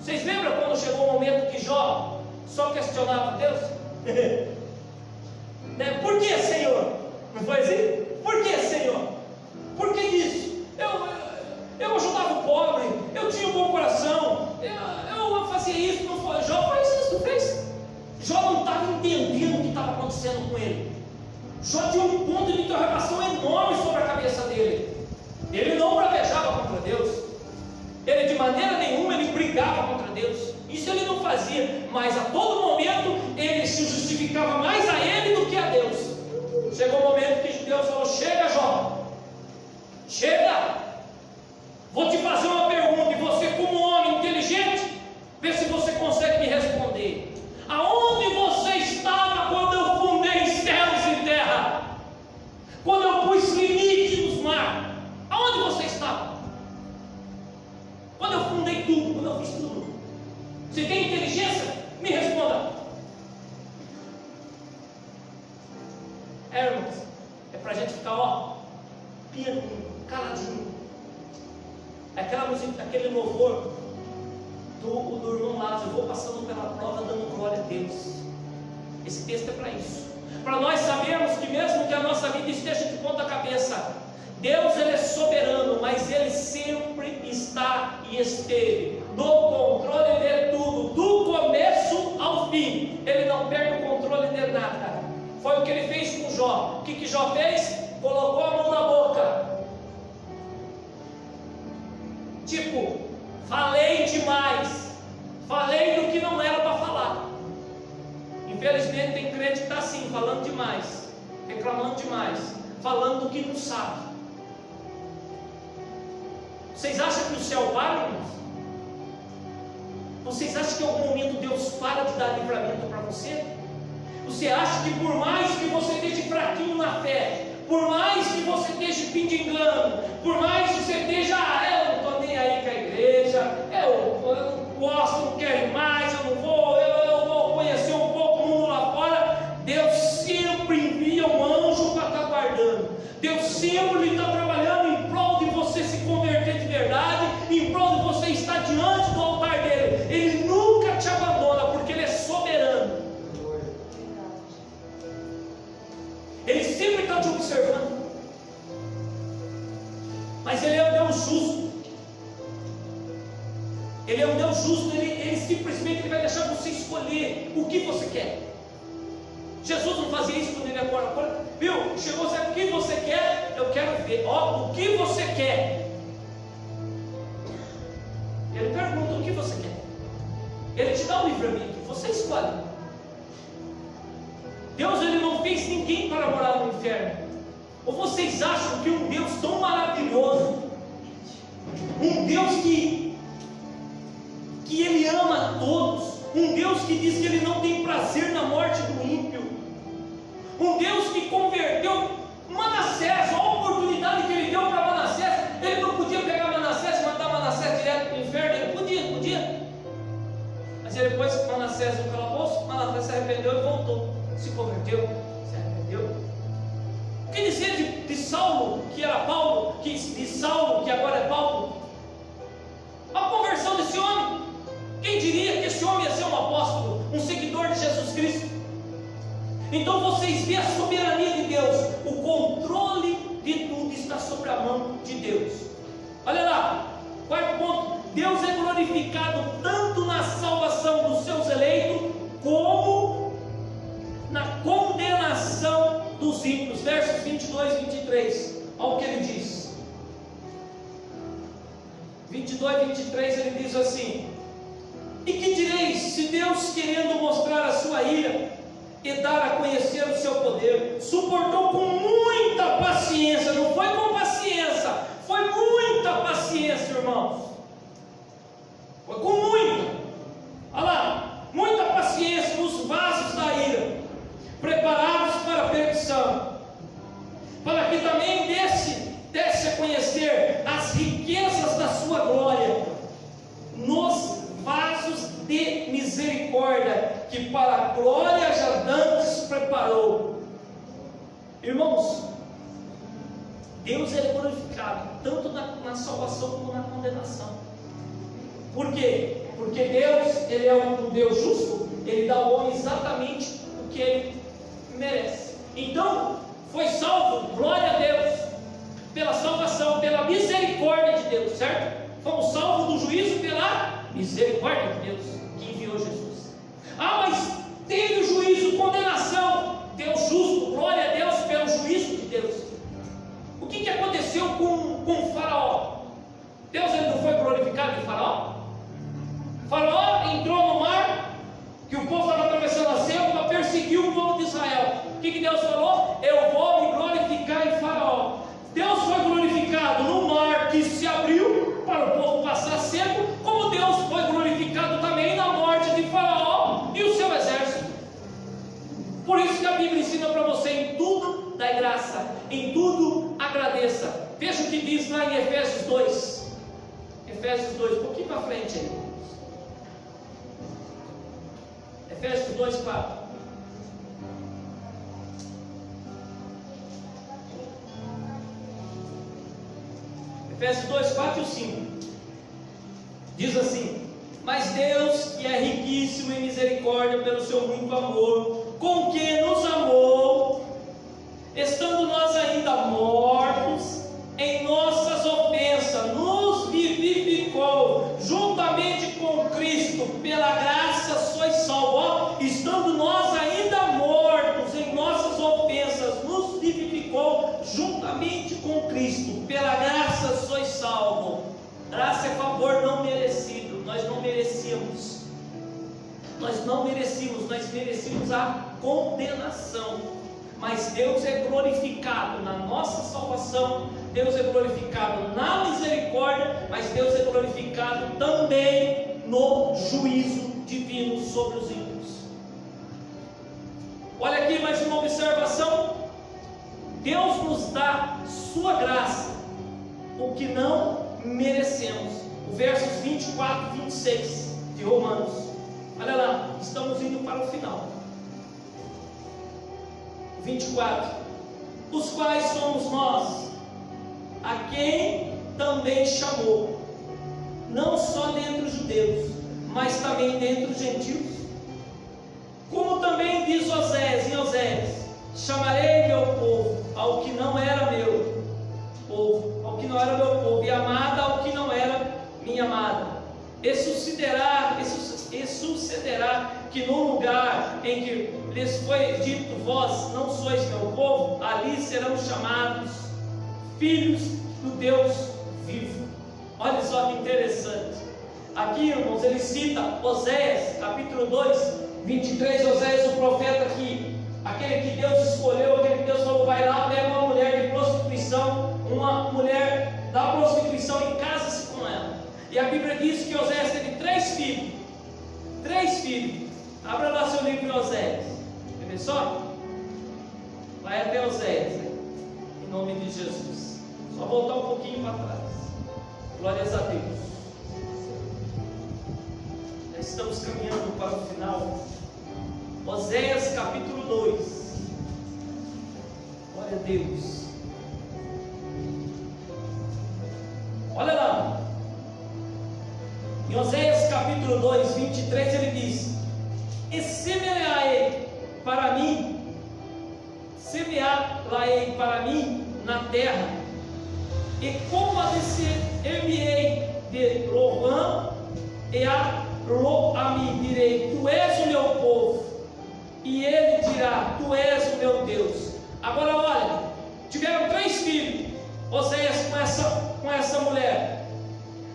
Vocês lembram quando chegou o momento que Jó só questionava Deus? Né? Por que, Senhor? Não foi assim? Por que, Senhor? Por que isso? Eu ajudava o pobre, eu tinha um bom coração, eu fazia isso, não foi? Jó faz isso, não fez? Jó não estava entendendo o que estava acontecendo com ele. Jó tinha um ponto de interrogação enorme sobre a cabeça dele. Ele não bravejava contra Deus. Ele de maneira nenhuma ele brigava contra Deus. Isso ele não fazia. Mas a todo momento ele se justificava mais a ele do que a Deus. Chegou o momento que Deus falou: chega, Jó, chega, vou te fazer uma pergunta, e você, como homem inteligente, vê se você consegue me responder. Aonde você estava quando eu fundei céus e terra? Quando eu pus limite nos mares? Aonde você estava? Quando eu fundei tudo, quando eu fiz tudo? Você tem inteligência? Me responda. Irmãos, é para a gente ficar, pianinho, caladinho. Aquela música, aquele louvor do irmão Lázaro: eu vou passando pela prova dando glória a Deus. Esse texto é para isso, para nós sabermos que mesmo que a nossa vida esteja de ponta cabeça, Deus ele é soberano, mas Ele sempre está e esteve no controle de tudo, do começo ao fim. Ele não perde o controle de nada. Foi o que Ele fez com Jó. O que Jó fez? Colocou a mão na boca. Tipo, falei demais, falei do que não era para falar. Infelizmente tem crente que está assim, falando demais, reclamando demais, falando do que não sabe. Vocês acham que o céu para, irmãos? Vocês acham que em algum momento Deus para de dar livramento para você? Você acha que por mais que você esteja fraquinho na fé, por mais que você esteja pindingando, por mais que você esteja, eu não estou nem aí com a igreja, eu não gosto, não quero ir mais, eu não vou, eu vou conhecer um pouco o mundo lá fora, Deus sempre envia um anjo para estar guardando. Deus sempre está trabalhando em prol de você se converter de verdade, em prol de você estar diante do altar dele. Ele nunca te abandona, porque Ele é soberano. Ele sempre está te observando. Mas Ele é um Deus justo. Ele é um Deus justo. Ele simplesmente vai deixar você escolher o que você quer. Jesus não fazia isso quando Ele acorda. Viu? Chegou a dizer: o que você quer? Eu quero ver. Ó, o que você quer? Ele pergunta: o que você quer? Ele te dá um livramento. Você escolhe. Deus ele não fez ninguém para morar no inferno. Ou vocês acham que um Deus tão maravilhoso, um Deus que Ele ama a todos, um Deus que diz que Ele não tem prazer na morte do ímpio, um Deus que converteu Manassés, a oportunidade que Ele deu para Manassés, Ele não podia pegar Manassés e mandar Manassés direto para o inferno? Ele podia. Mas ele pôs Manassés no calabouço, Manassés se arrependeu e voltou. Se converteu, se arrependeu. O que dizer de Saulo, que era Paulo, de Saulo, que agora é Paulo? A conversão desse homem. Quem diria que esse homem ia ser um apóstolo, um seguidor de Jesus Cristo? Então vocês veem a soberania de Deus, o controle de tudo está sobre a mão de Deus. Olha lá, quarto ponto: Deus é glorificado tanto 23, ele diz assim: e que direis, se Deus, querendo mostrar a sua ira e dar a conhecer o seu poder, suportou com muita paciência, não foi com paciência, foi muita paciência, irmãos, foi com muita, olha lá, muita paciência nos vasos da ira, preparados para a perdição, para que também desse a conhecer as riquezas da sua glória, nos vasos de misericórdia, que para a glória já dantes preparou. Irmãos, Deus é glorificado tanto na salvação como na condenação. Por quê? Porque Deus, Ele é um Deus justo, Ele dá ao homem exatamente o que ele merece. Então, foi salvo, glória a Deus, pela salvação, pela misericórdia de Deus, certo? Fomos salvos do juízo pela misericórdia de Deus, que enviou Jesus. Ah, mas teve o juízo, condenação. Deus justo, glória a Deus pelo juízo de Deus. O que aconteceu com o faraó? Deus, ele não foi glorificado em faraó? Faraó entrou no mar, que o povo estava atravessando a selva, perseguiu o povo de Israel. O que Deus falou? Eu vou me glorificar em faraó. Deus foi glorificado no mar que se abriu para o povo passar seco, como Deus foi glorificado também na morte de faraó e o seu exército. Por isso que a Bíblia ensina para você: em tudo dai graça, em tudo agradeça. Veja o que diz lá em Efésios 2. Efésios 2, um pouquinho para frente aí. Efésios 2, 4. Efésios 2, 4 e 5. Diz assim: mas Deus, que é riquíssimo em misericórdia pelo seu muito amor, com que nos amou, estando nós ainda mortos em nossas ofensas, nos vivificou juntamente com Cristo, pela graça sois salvos. Estando nós ainda mortos em nossas ofensas, nos vivificou juntamente com Cristo, pela graça sois salvos. Graça é favor não merecido. Nós não merecíamos. Nós merecíamos a condenação. Mas Deus é glorificado na nossa salvação, Deus é glorificado na misericórdia, mas Deus é glorificado também no juízo divino sobre os ímpios. Olha aqui mais uma observação. Deus nos dá sua graça, o que não merecemos. O versos 24 e 26 de Romanos. Olha lá, estamos indo para o final. 24. Os quais somos nós, a quem também chamou, não só dentre os judeus, mas também dentre os gentios. Como também diz Oséias em Oséias: chamarei meu povo ao que não era meu povo, ao que não era meu povo, e amada ao que não era minha amada. E sucederá que no lugar em que lhes foi dito: vós não sois meu povo, ali serão chamados filhos do Deus vivo. Olha só que interessante. Aqui, irmãos, ele cita Oséias, capítulo 2, 23, Oséias, o profeta aquele que Deus escolheu, aquele que Deus falou: vai lá, pega uma mulher de prostituição, uma mulher da prostituição e casa-se com ela. E a Bíblia diz que Oséias teve 3 filhos. 3 filhos. Abra lá seu livro de Oséias. Quer ver só? Vai até Oséias, em nome de Jesus. Só voltar um pouquinho para trás. Glórias a Deus. Já estamos caminhando para o final. Oséias capítulo 2. Glória a Deus. Olha lá. Em Oséias capítulo 2, 23, ele diz: e semearei para mim na terra, e compadeci-me-ei de Loam e a Lo-ami, direi: tu és o meu povo, e ele dirá: tu és o meu Deus. Agora olha, tiveram 3 filhos Oséias com essa mulher.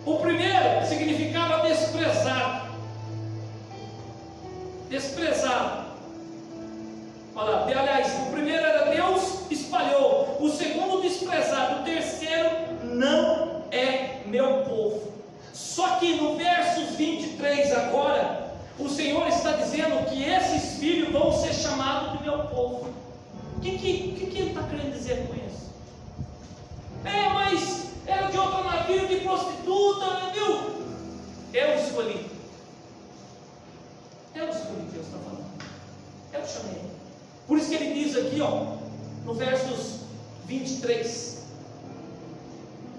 O primeiro significava desprezado. Desprezado. Olha, aliás, o primeiro era Deus espalhou. O segundo, desprezado. O terceiro, não é meu povo. Só que no versos 23 agora, o Senhor está dizendo que esses filhos vão ser chamados de meu povo. O que ele está querendo dizer com isso? Mas era de outro navio, de prostituta, viu? Eu escolhi. Deus está falando. Eu chamei. Por isso que ele diz aqui, no versos 23: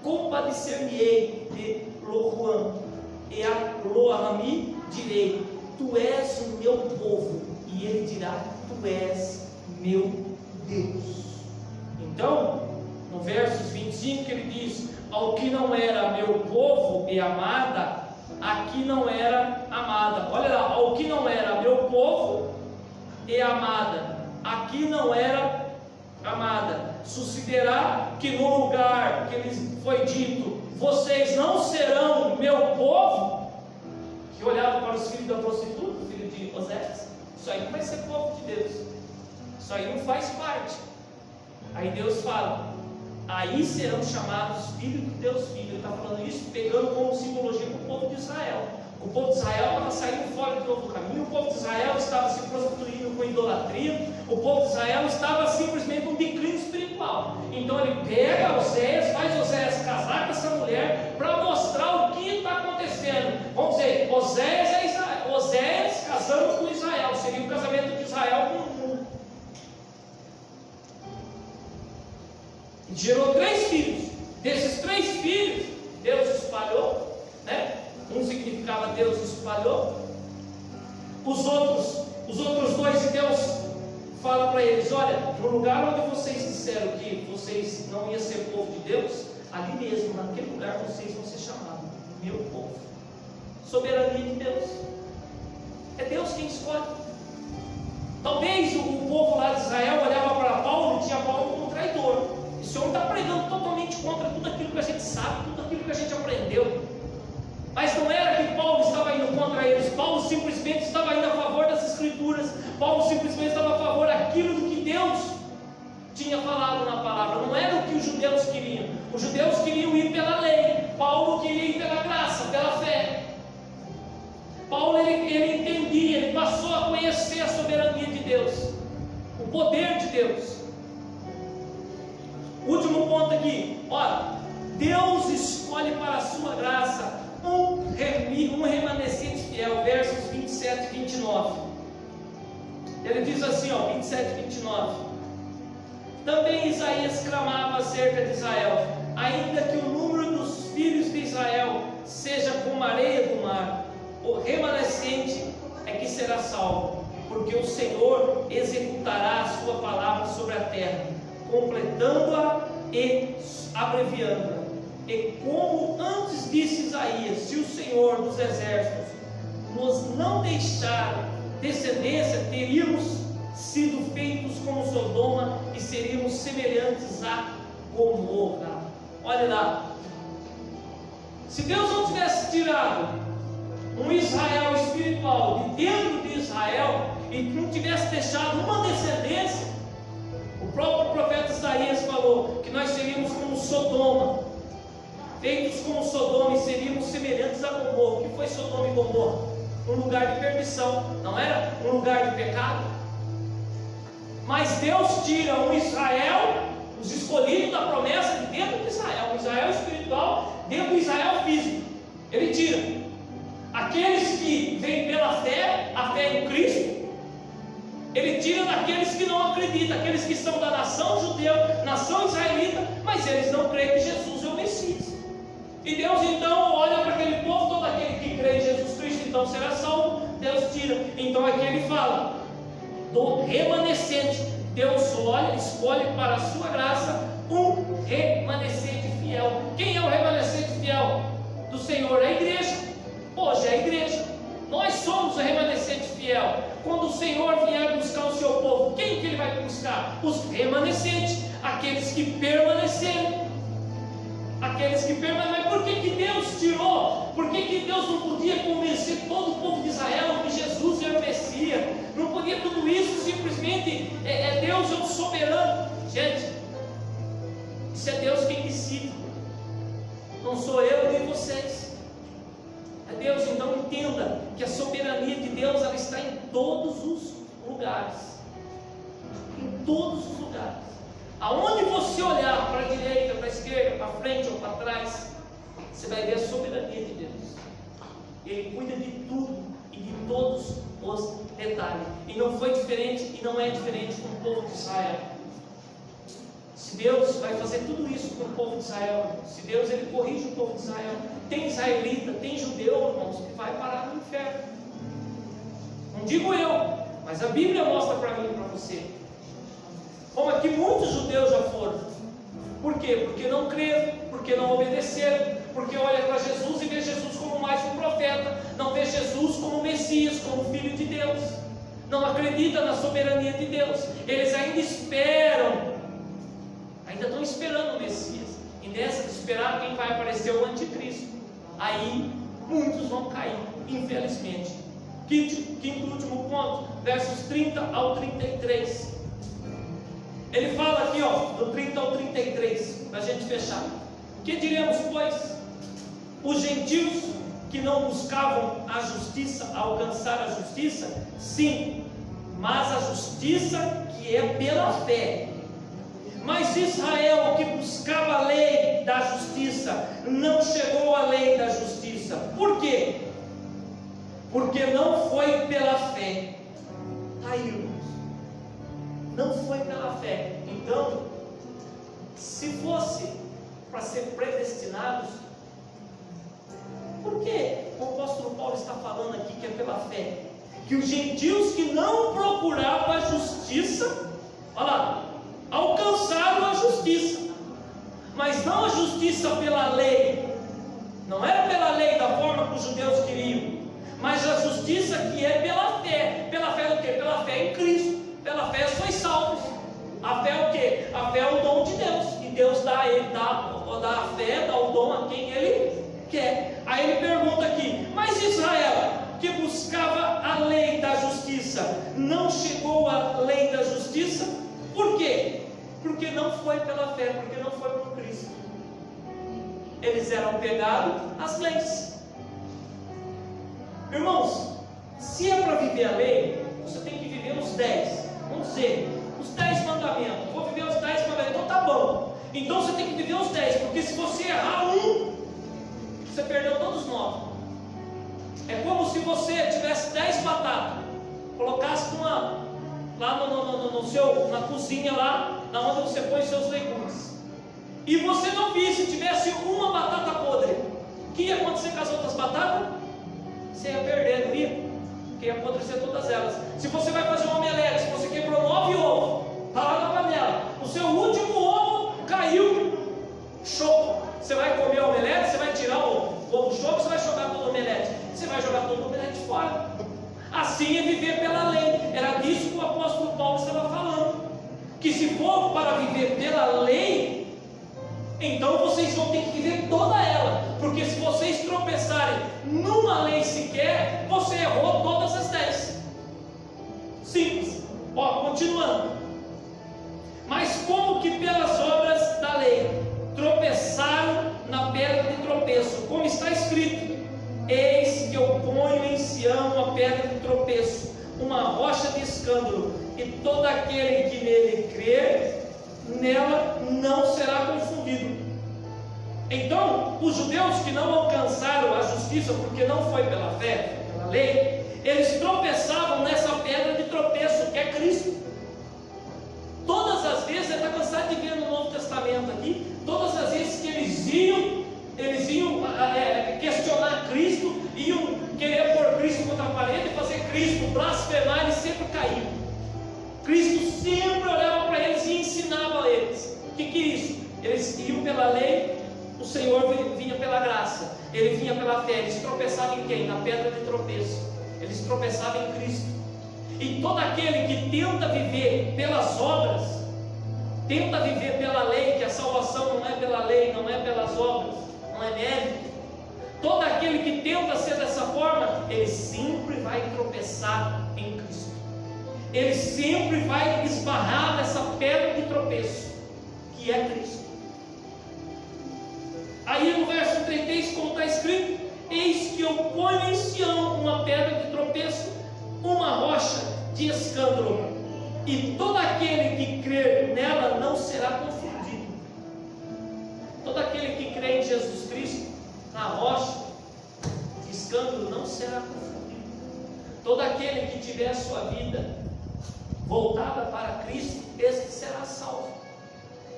compadecer-me-ei de Lohuam, e a Loami direi: tu és o meu povo, e ele dirá: tu és meu Deus. Então, no versos 25 ele diz: ao que não era meu povo e amada, aqui não era amada. Olha lá, ao que não era meu povo e amada, aqui não era amada. Sucederá que no lugar que lhes foi dito: vocês não serão meu povo, que olhava para os filhos da prostituta, filho de Osés, isso aí não vai ser povo de Deus, isso aí não faz parte. Aí Deus fala: aí serão chamados filhos do Deus Filho. Ele está falando isso pegando como simbologia para o povo de Israel. O povo de Israel estava saindo fora de novo caminho. O povo de Israel estava se prostituindo com idolatria. O povo de Israel estava simplesmente um declínio espiritual. Então ele pega Oséias, faz Oséias casar com essa mulher para mostrar o que está acontecendo. Vamos dizer, Oséias é Israel. Oséias casando com Israel. Seria o casamento de Israel com o mundo. E gerou 3 filhos. Desses 3 filhos, Deus espalhou, né? Um significava Deus espalhou. Os outros 2, Deus fala para eles: olha, no lugar onde vocês disseram que vocês não iam ser povo de Deus, ali mesmo, naquele lugar, vocês vão ser chamados meu povo. Soberania de Deus. É Deus quem escolhe. Talvez o povo lá de Israel olhava para Paulo e tinha Paulo como um traidor. Esse homem está pregando totalmente contra tudo aquilo que a gente sabe, tudo aquilo que a gente aprendeu. Mas não era que Paulo estava indo contra eles. Paulo simplesmente estava indo a favor das Escrituras. Paulo simplesmente estava a favor daquilo do que Deus tinha falado na palavra. Não era o que os judeus queriam. Os judeus queriam ir pela lei. Paulo queria ir pela graça, pela fé. Paulo ele entendia, ele passou a conhecer a soberania de Deus, o poder de Deus. Último ponto aqui, olha, Deus escolhe para a sua graça um remanescente fiel, versos 27 e 29. Ele diz assim, 27 e 29. Também Isaías clamava acerca de Israel: ainda que o número dos filhos de Israel seja como a areia do mar, o remanescente é que será salvo, porque o Senhor executará a sua palavra sobre a terra, completando-a e abreviando-a. E como antes disse Isaías: se o Senhor dos exércitos nos não deixar descendência, teríamos sido feitos como Sodoma e seríamos semelhantes a Gomorra. Olha lá, se Deus não tivesse tirado um Israel espiritual de dentro de Israel e não tivesse deixado uma descendência, o próprio profeta Isaías falou que nós seríamos como Sodoma, feitos como Sodoma, e seríamos semelhantes a Gomorra. O que foi Sodoma e Gomorra? Um lugar de perdição, não era? Um lugar de pecado. Mas Deus tira um Israel, os escolhidos da promessa, de dentro de Israel, um Israel espiritual, dentro do Israel físico. Ele tira aqueles que vêm pela fé, a fé em Cristo. Ele tira daqueles que não acreditam, aqueles que são da nação judeu, nação israelita, mas eles não creem que Jesus é o Messias. E Deus então olha para aquele povo, todo aquele que crê em Jesus Cristo então será salvo. Deus tira. Então aqui ele fala do remanescente. Deus olha, escolhe para a sua graça um remanescente fiel. Quem é o remanescente fiel do Senhor? A igreja. Hoje é a igreja. Nós somos o remanescente fiel. Quando o Senhor vier buscar o seu povo, quem que ele vai buscar? Os remanescentes, aqueles que permaneceram, aqueles aqueles que permanecem. Mas por que Deus tirou? Por que Deus não podia convencer todo o povo de Israel que Jesus era o Messias? Não podia tudo isso, simplesmente Deus é o soberano. Gente, isso é Deus quem decide, não sou eu nem vocês, é Deus. Então entenda que a soberania de Deus, ela está em todos os lugares, em todos os lugares. Aonde você olhar, para a direita, para a esquerda, para frente ou para trás, você vai ver a soberania de Deus. Ele cuida de tudo e de todos os detalhes. E não foi diferente e não é diferente com o povo de Israel. Se Deus vai fazer tudo isso com o povo de Israel, se Deus ele corrige o povo de Israel, tem israelita, tem judeu, irmãos, que vai parar no inferno. Não digo eu, mas a Bíblia mostra para mim e para você. Como aqui muitos judeus já foram. Por quê? Porque não creram, porque não obedeceram, porque olha para Jesus e vê Jesus como mais um profeta, não vê Jesus como Messias, como Filho de Deus, não acredita na soberania de Deus. Eles ainda esperam, ainda estão esperando o Messias, e nessa de esperar quem vai aparecer é o anticristo. Aí muitos vão cair, infelizmente. Quinto e último ponto, versos 30 ao 33. Ele fala aqui, do 30 ao 33, para a gente fechar. Que diremos, pois? Os gentios que não buscavam a justiça, alcançar a justiça? Sim, mas a justiça que é pela fé. Mas Israel, que buscava a lei da justiça, não chegou à lei da justiça. Por quê? Porque não foi pela fé. Está aí, irmãos. Não foi pela fé. Então, se fosse para ser predestinados, por que o apóstolo Paulo está falando aqui que é pela fé? Que os gentios que não procuravam a justiça, olha lá, alcançaram a justiça, mas não a justiça pela lei. Não era pela lei da forma que os judeus queriam, mas a justiça que é pela fé. Pela fé do quê? Pela fé em Cristo. Pela fé sois salvos. A fé é o quê? A fé é o dom de Deus. E Deus dá a fé, dá o dom a quem Ele quer. Aí ele pergunta aqui: mas Israel, que buscava a lei da justiça, não chegou à lei da justiça? Por quê? Porque não foi pela fé, porque não foi por Cristo. Eles eram apegados às leis. Irmãos, se é para viver a lei, você tem que viver os 10. Vamos dizer, os 10 mandamentos. Vou viver os 10 mandamentos. Então tá bom. Então você tem que viver os 10. Porque se você errar um, você perdeu todos os 9. É como se você tivesse 10 batatas, colocasse lá na cozinha, lá onde você põe seus legumes, e você não visse, tivesse uma batata podre, o que ia acontecer com as outras batatas? Você ia perder, não ia? Porque ia apodrecer todas elas. Se você vai fazer um omelete, se você quebrou 9 ovos, está lá na panela, o seu último ovo caiu choco. Você vai comer o omelete, você vai tirar o ovo choco, você vai jogar todo o omelete, você vai jogar todo o omelete fora. Assim é viver pela lei. Era disso que o apóstolo Paulo estava falando, que se for para viver pela lei, então vocês vão ter que viver toda ela, porque se vocês tropeçarem numa lei sequer, você errou todas as 10. Simples. Continuando. Mas como que pelas obras da lei tropeçaram na pedra de tropeço, como está escrito: eis que eu ponho em Sião a pedra de tropeço, uma rocha de escândalo, e todo aquele que nele crer, nela não será confundido. Então, os judeus que não alcançaram a justiça, porque não foi pela fé, pela lei, eles tropeçavam nessa pedra de tropeço, que é Cristo. Todas as vezes, você está cansado de ver no Novo Testamento aqui, todas as vezes que eles iam questionar Cristo, iam querer pôr Cristo contra a parede, fazer Cristo blasfemar, eles sempre caíam. Cristo sempre olhava para eles e ensinava a eles. O que é isso? Eles iam pela lei, o Senhor vinha pela graça, Ele vinha pela fé. Eles tropeçavam em quem? Na pedra de tropeço. Eles tropeçavam em Cristo. E todo aquele que tenta viver pelas obras, tenta viver pela lei, que a salvação não é pela lei, não é pelas obras, não é mérito, todo aquele que tenta ser dessa forma, ele sempre vai tropeçar em Cristo. Ele sempre vai esbarrar nessa pedra de tropeço, que é Cristo. Aí no verso 33, como está escrito: eis que eu ponho em Sião uma pedra de tropeço, uma rocha de escândalo, e todo aquele que crer nela não será confundido. Todo aquele que crê em Jesus Cristo, na rocha de escândalo, não será confundido. Todo aquele que tiver a sua vida voltada para Cristo, esse será salvo,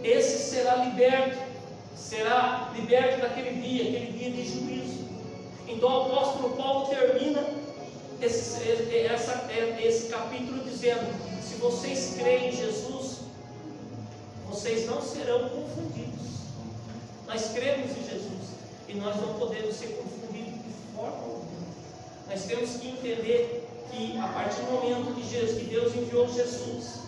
esse será liberto daquele dia de juízo. Então o apóstolo Paulo termina esse capítulo dizendo: se vocês creem em Jesus, vocês não serão confundidos. Nós cremos em Jesus e nós não podemos ser confundidos de forma alguma. Nós temos que entender que a partir do momento que Deus enviou Jesus,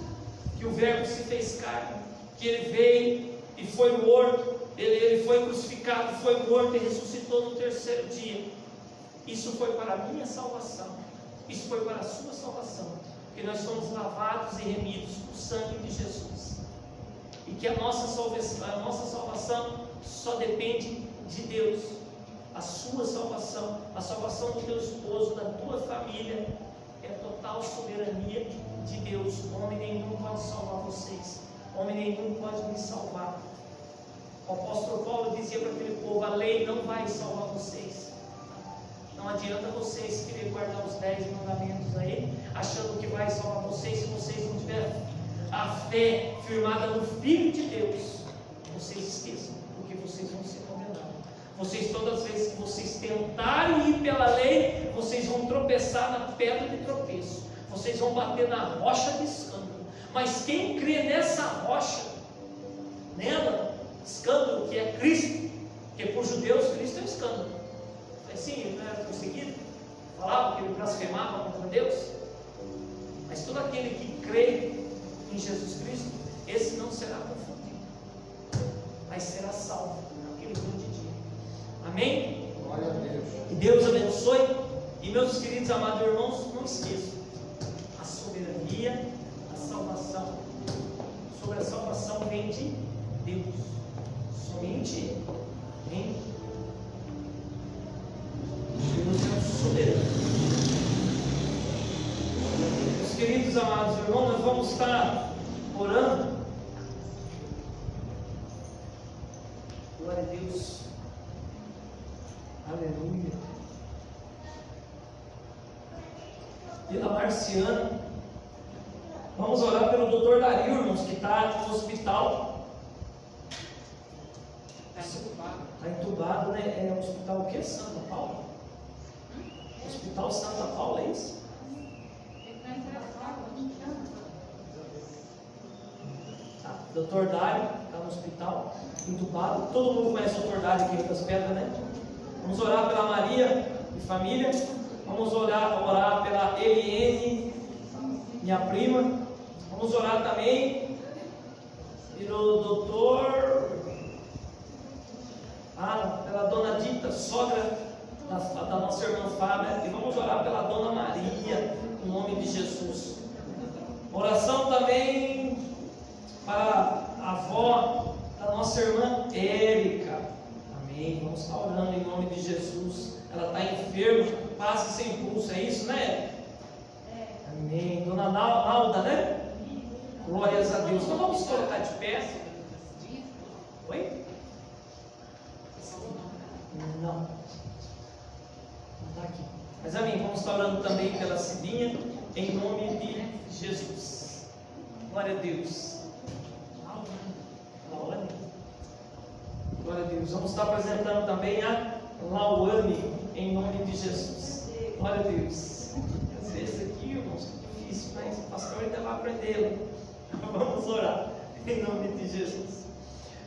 que o Verbo se fez carne, que Ele veio e foi morto, Ele foi crucificado, foi morto e ressuscitou no terceiro dia. Isso foi para a minha salvação, isso foi para a sua salvação, porque nós somos lavados e remidos com o sangue de Jesus, e que a nossa salvação só depende de Deus. A sua salvação, a salvação do teu esposo, da tua família, é total soberania de Deus. Homem nenhum pode salvar vocês, homem nenhum pode me salvar. O apóstolo Paulo dizia para aquele povo: a lei não vai salvar vocês. Não adianta vocês querer guardar os 10 mandamentos aí, achando que vai salvar vocês, se vocês não tiverem a fé firmada no Filho de Deus. Vocês esqueçam, porque vocês vão ser condenados. Vocês, todas as vezes que vocês tentarem ir pela lei, vocês vão tropeçar na pedra de tropeço, vocês vão bater na rocha de escândalo. Mas quem crê nessa rocha, nela, escândalo, que é Cristo, porque por judeus Cristo é um escândalo. Assim, ele não era perseguido, falava que ele blasfemava contra Deus. Mas todo aquele que crê em Jesus Cristo, esse não será confundido, mas será salvo naquele grande dia. Amém? Glória a Deus. Que Deus abençoe. E meus queridos amados irmãos, não esqueçam a soberania, a salvação. Sobre a salvação vem de Deus, somente Ele. Amém? Deus é o soberano. Meus queridos amados irmãos, nós vamos estar orando. Glória a Deus. Aleluia. Pela Marciana. Vamos orar pelo Dr. Dario, irmãos, que está no hospital. Está entubado, né? É o hospital o quê? Santa Paula? Hospital Santa Paula, é isso? Tá. Dr. Dário está no hospital, entubado. Todo mundo conhece o Dr. Dário aqui das Pedras, né? Vamos orar pela Maria e família. Vamos orar pela Eliene, minha prima. Vamos orar também pelo doutor, pela dona Dita, sogra da nossa irmã Fábia. E vamos orar pela dona Maria, em nome de Jesus. Oração também para a avó da nossa irmã Érica. Amém. Vamos estar orando em nome de Jesus. Ela está enferma, passa sem pulso, é isso, né? Amém. Dona Nalda, né? Glórias a Deus. Então vamos colocar de pé. Oi? Não está aqui. Mas amém. Vamos estar orando também pela Cidinha, em nome de Jesus. Glória a Deus. Lawane. Glória a Deus. Vamos estar apresentando também a Lawane, em nome de Jesus. Glória a Deus. Às vezes aqui, irmãos, é difícil, mas o pastor ainda vai aprendê-lo. Vamos orar, em nome de Jesus.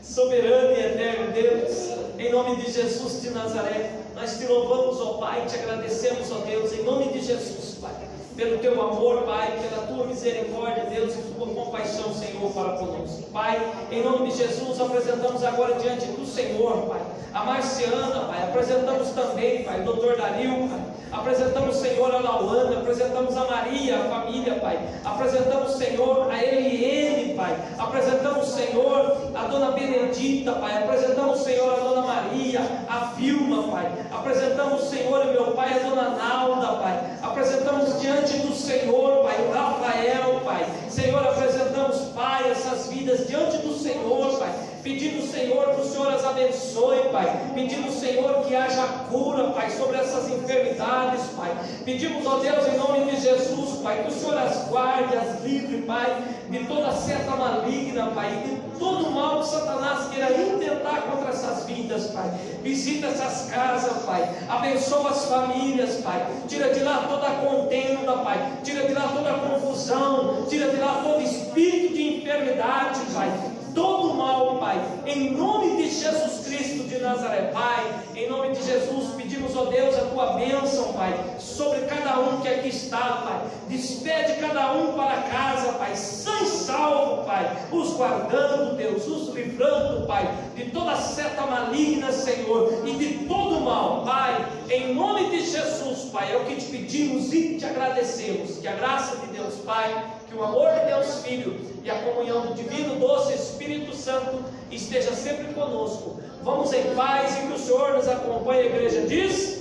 Soberano e eterno Deus, em nome de Jesus de Nazaré, nós te louvamos, ó Pai, te agradecemos, ó Deus, em nome de Jesus, Pai. pelo Teu amor, Pai, pela Tua misericórdia, Deus, e Tua compaixão, Senhor, para conosco. Pai, em nome de Jesus, apresentamos agora diante do Senhor, Pai, a Marciana, Pai, apresentamos também, Pai, o Dr. Dario, Pai, apresentamos, Senhor, a Lauana, apresentamos a Maria, a família, Pai, apresentamos, Senhor, a Eliene, Pai, apresentamos, Senhor, a Dona Benedita, Pai, apresentamos, Senhor, a Dona Maria, a Vilma, Pai, apresentamos, Senhor, meu Pai, a Dona Nalda, Pai, apresentamos diante do Senhor, Pai, o Rafael, Pai, Senhor, apresentamos, Pai, essas vidas diante do Senhor, Pai, pedindo, Senhor, que o Senhor as abençoe, Pai, pedindo, Senhor, que haja cura, Pai, sobre essas enfermidades, Pai, pedimos, ó Deus, em nome de Jesus, Pai, que o Senhor as guarde, as livre, Pai, de toda seta maligna, Pai, de todo mal que Satanás queira intentar contra essas vidas, Pai, visita essas casas, Pai, abençoa as famílias, Pai, tira de lá toda a contenda, Pai, tira de lá toda a confusão, tira de lá todo espírito de enfermidade, Pai, todo mal, Pai, em nome de Jesus Cristo de Nazaré, Pai, em nome de Jesus, pedimos, ó Deus, a Tua bênção, Pai, sobre cada um que aqui está, Pai, despede cada um para casa, Pai, sã e salvo, Pai, os guardando, Deus, os livrando, Pai, de toda seta maligna, Senhor, e de todo mal, Pai, em nome de Jesus, Pai, é o que te pedimos e te agradecemos, que a graça de Deus, Pai, que o amor de Deus Filho e a comunhão do Divino Doce Espírito Santo esteja sempre conosco. Vamos em paz e que o Senhor nos acompanhe. A igreja diz...